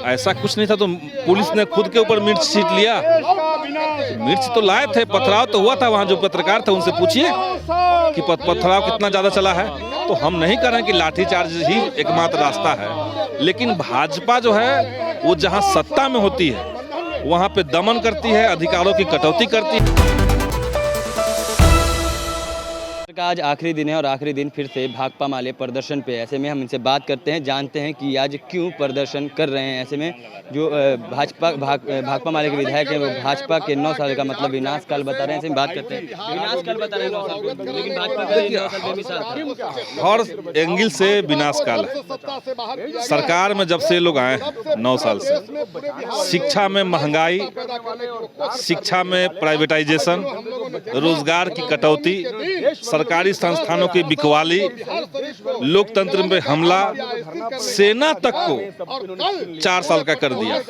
ऐसा कुछ नहीं था तो पुलिस ने खुद के ऊपर मिर्च छींट लिया। मिर्च तो लाए थे, पथराव तो हुआ था। वहाँ जो पत्रकार थे उनसे पूछिए कि पथराव कितना ज़्यादा चला है। तो हम नहीं कह रहे हैं कि लाठीचार्ज ही एकमात्र रास्ता है, लेकिन भाजपा जो है वो जहाँ सत्ता में होती है वहाँ पे दमन करती है, अधिकारों की कटौती करती है। का आज आखिरी दिन है और आखिरी दिन फिर से भाकपा माले प्रदर्शन पे। ऐसे में हम इनसे बात करते हैं, जानते हैं कि आज क्यों प्रदर्शन कर रहे हैं। ऐसे में जो भाकपा माले के विधायक हैं वो भाजपा के 9 साल का मतलब विनाश काल बता रहे हैं। ऐसे में बात करते हैं, विनाश काल बता रहे हैं 9 साल को, लेकिन भाजपा का 9 साल बेमिसाल था। हर एंगल से विनाश काल है। सरकार में जब से लोग आए हैं 9 साल से, शिक्षा में महंगाई, शिक्षा में प्राइवेटाइजेशन, रोजगार की कटौती, सरकारी संस्थानों की बिकवाली, लोकतंत्र में हमला, सेना तक को 4 साल का कर दिया,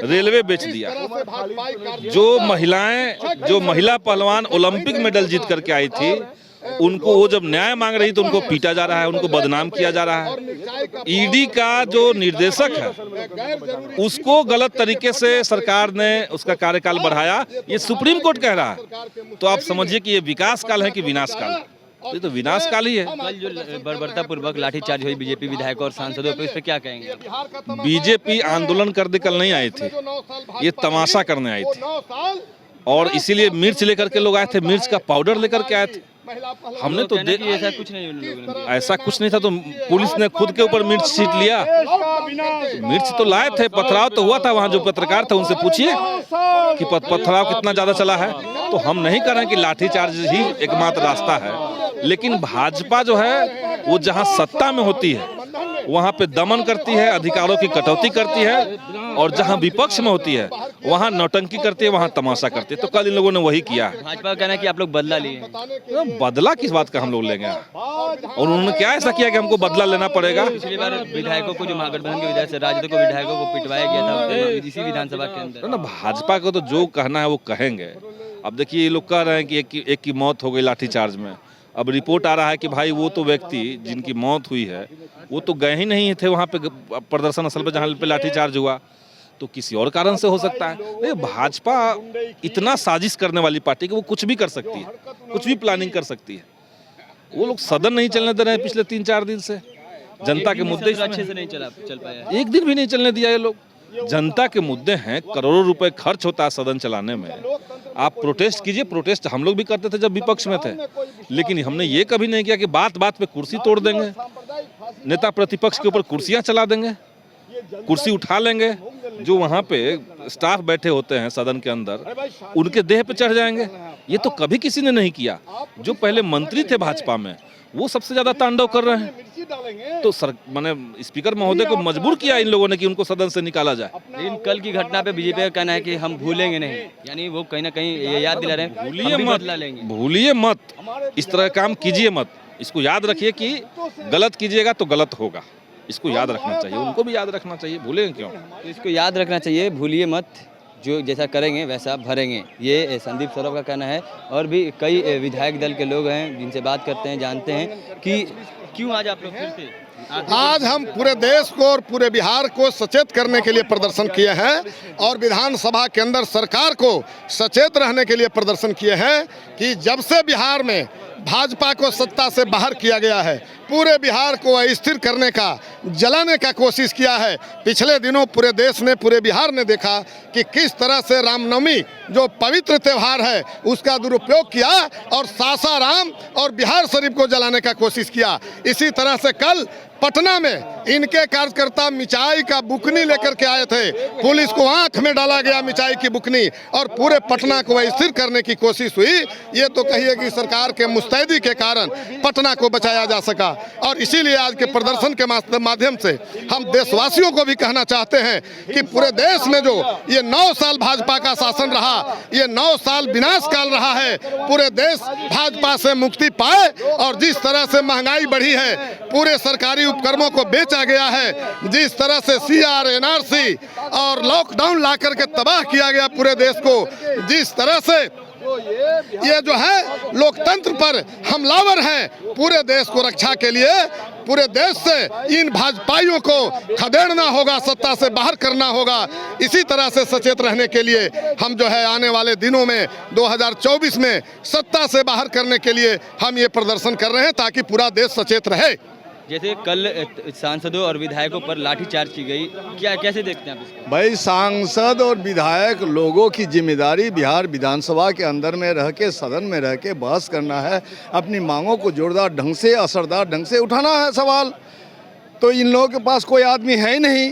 रेलवे बेच दिया। जो महिला पहलवान ओलंपिक मेडल जीत करके आई थी, उनको वो जब न्याय मांग रही तो उनको पीटा जा रहा है, उनको बदनाम किया जा रहा है। ईडी का जो निर्देशक है उसको गलत तरीके से सरकार ने उसका कार्यकाल बढ़ाया, ये सुप्रीम कोर्ट कह रहा है। तो आप समझिए कि ये विकास काल है कि विनाश काल है। ये तो विनाश काल ही है। कल जो बर्बरतापूर्वक लाठीचार्ज हुई बीजेपी विधायकों और सांसदों पर, इस पर क्या कहेंगे? बीजेपी आंदोलन करने कल नहीं आई थी, ये तमाशा करने आई थी और इसीलिए मिर्च लेकर के लोग आए थे, मिर्च का पाउडर लेकर के आए थे। हमने तो ऐसा कुछ नहीं था तो पुलिस ने खुद के ऊपर मिर्च छींट लिया। मिर्च तो लाए थे, पथराव तो हुआ था। वहाँ जो पत्रकार थे उनसे पूछिए कि पथराव कितना ज़्यादा चला है। तो हम नहीं कह रहे हैं कि लाठीचार्ज ही एकमात्र रास्ता है, लेकिन भाजपा जो है वो जहाँ सत्ता में होती है वहाँ पे दमन करती है, अधिकारों की कटौती करती है, और जहाँ विपक्ष में होती है वहाँ नौटंकी करती है, वहाँ तमाशा करती है। तो कल इन लोगों ने वही किया है। भाजपा का कहना है कि आप लोग बदला लिए। बदला किस बात का हम लोग लेंगे? और उन्होंने क्या ऐसा किया कि हमको बदला लेना पड़ेगा? पिछली बार विधायकों को, जो महागठबंधन के विधायक से राजद को विधायकों को पिटवाया गया था इसी विधानसभा के अंदर। ना, भाजपा को तो जो कहना है वो कहेंगे। अब देखिए, ये लोग कह रहे हैं कि एक की मौत हो गई लाठीचार्ज में। अब रिपोर्ट आ रहा है कि भाई वो तो व्यक्ति जिनकी मौत हुई है वो तो गए ही नहीं थे वहाँ पे प्रदर्शन स्थल पे जहाँ पे लाठीचार्ज हुआ, तो किसी और कारण से हो सकता है। नहीं, भाजपा इतना साजिश करने वाली पार्टी कि वो कुछ भी कर सकती है, कुछ भी प्लानिंग कर सकती है। वो लोग सदन नहीं चलने दे रहे हैं पिछले 3-4 दिन से। जनता के मुद्दे अच्छे से नहीं चल पाया, एक दिन भी नहीं चलने दिया ये लोग। जनता के मुद्दे हैं, करोड़ों रुपए खर्च होता है सदन चलाने में। आप प्रोटेस्ट कीजिए, प्रोटेस्ट हम लोग भी करते थे जब विपक्ष में थे, लेकिन हमने ये कभी नहीं किया कि बात बात पे कुर्सी तोड़ देंगे, नेता प्रतिपक्ष के ऊपर कुर्सियां चला देंगे, कुर्सी उठा लेंगे। जो वहाँ पे स्टाफ बैठे होते हैं सदन के अंदर उनके देह पे चढ़ जाएंगे। ये तो कभी किसी ने नहीं किया। जो पहले मंत्री थे भाजपा में वो सबसे ज्यादा तांडव कर रहे हैं। तो माने स्पीकर महोदय को मजबूर किया इन लोगों ने कि उनको सदन से निकाला जाए। लेकिन कल की घटना पे बीजेपी का कहना है कि हम भूलेंगे नहीं, यानी वो कहीं ना कहीं ये याद दिला रहे हैं, भूलिए मत, इस तरह काम कीजिए मत। इसको याद रखिए कि गलत कीजिएगा तो गलत होगा। इसको याद रखना चाहिए, उनको भी याद रखना चाहिए। भूलेंगे क्यों? तो इसको याद रखना चाहिए, भूलिए मत, जो जैसा करेंगे वैसा भरेंगे, ये संदीप सौरभ का कहना है। और भी कई विधायक दल के लोग हैं जिनसे बात करते हैं, जानते हैं कि क्यों आज आप लोग फिर से। आज हम पूरे देश को और पूरे बिहार को सचेत करने के लिए प्रदर्शन किए हैं और विधानसभा के अंदर सरकार को सचेत रहने के लिए प्रदर्शन किए हैं कि जब से बिहार में भाजपा को सत्ता से बाहर किया गया है, पूरे बिहार को अस्थिर करने का, जलाने का कोशिश किया है। पिछले दिनों पूरे देश ने, पूरे बिहार ने देखा कि किस तरह से रामनवमी जो पवित्र त्यौहार है उसका दुरुपयोग किया और सासाराम और बिहार शरीफ को जलाने का कोशिश किया। इसी तरह से कल पटना में इनके कार्यकर्ता मिठाई का बुकनी लेकर के आए थे, पुलिस को आंख में डाला गया मिठाई की बुकनी और पूरे पटना को अस्थिर करने की कोशिश हुई। ये तो कहिए कि सरकार के मुस्तैदी के कारण पटना को बचाया जा सका। और इसीलिए आज के प्रदर्शन के माध्यम से हम देशवासियों को भी कहना चाहते हैं कि पूरे देश में जो ये 9 साल भाजपा का शासन रहा, ये 9 साल विनाश काल रहा है, पूरे देश भाजपा से मुक्ति पाए। और जिस तरह से महंगाई बढ़ी है, पूरे सरकारी उपक्रमों को बेचा गया है, जिस तरह से CR, NRC और लॉकडाउन ला करके तबाह किया गया पूरे देश को, जिस तरह से ये जो है लोकतंत्र पर हमलावर हैं, पूरे देश को रक्षा के लिए पूरे देश से इन भाजपाइयों को खदेड़ना होगा, सत्ता से बाहर करना होगा। इसी तरह से सचेत रहने के लिए हम जो है आने वाले दिनों में 2024 में सत्ता से बाहर करने के लिए हम ये प्रदर्शन कर रहे हैं ताकि पूरा देश सचेत रहे। जैसे कल सांसदों और विधायकों पर लाठीचार्ज की गई, क्या कैसे देखते हैं आप इसको? भाई, सांसद और विधायक लोगों की जिम्मेदारी बिहार विधानसभा के अंदर में रह के, सदन में रह के बहस करना है, अपनी मांगों को जोरदार ढंग से, असरदार ढंग से उठाना है सवाल। तो इन लोगों के पास कोई आदमी है ही नहीं,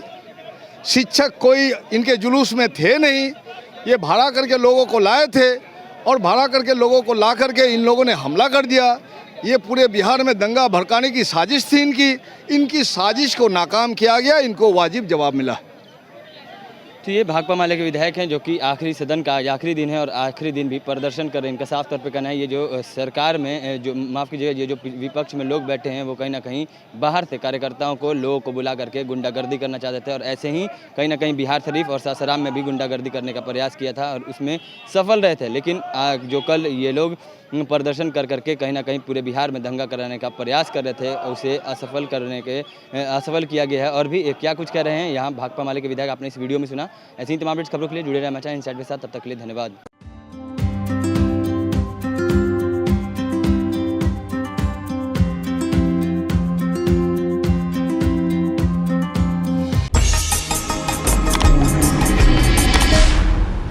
शिक्षक कोई इनके जुलूस में थे नहीं, ये भाड़ा करके लोगों को लाए थे और भाड़ा करके लोगों को ला करके इन लोगों ने हमला कर दिया। ये पूरे बिहार में दंगा भड़काने की साजिश थी इनकी साजिश को नाकाम किया गया, इनको वाजिब जवाब मिला। तो ये भाकपा माले के विधायक हैं जो कि आखिरी सदन का आज आखिरी दिन है और आखिरी दिन भी प्रदर्शन कर रहे हैं। इनका साफ तौर पे कहना है ये जो सरकार में जो माफ़ कीजिएगा, ये जो विपक्ष में लोग बैठे हैं वो कहीं ना कहीं बाहर से कार्यकर्ताओं को, लोगों को बुला करके गुंडागर्दी करना चाहते थे और ऐसे ही कहीं ना कहीं बिहार शरीफ और सासाराम में भी गुंडागर्दी करने का प्रयास किया था और उसमें सफल रहे थे। लेकिन जो कल ये लोग प्रदर्शन कर करके कहीं ना कहीं पूरे बिहार में दंगा कराने का प्रयास कर रहे थे, उसे असफल किया गया है। और भी क्या कुछ कह रहे हैं यहाँ भाकपा माले के विधायक आपने इस वीडियो में सुना। ऐसी ही तमाम खबरों के लिए जुड़े रहे हमारे चैनल इनसाइड के साथ। तब तक के लिए धन्यवाद।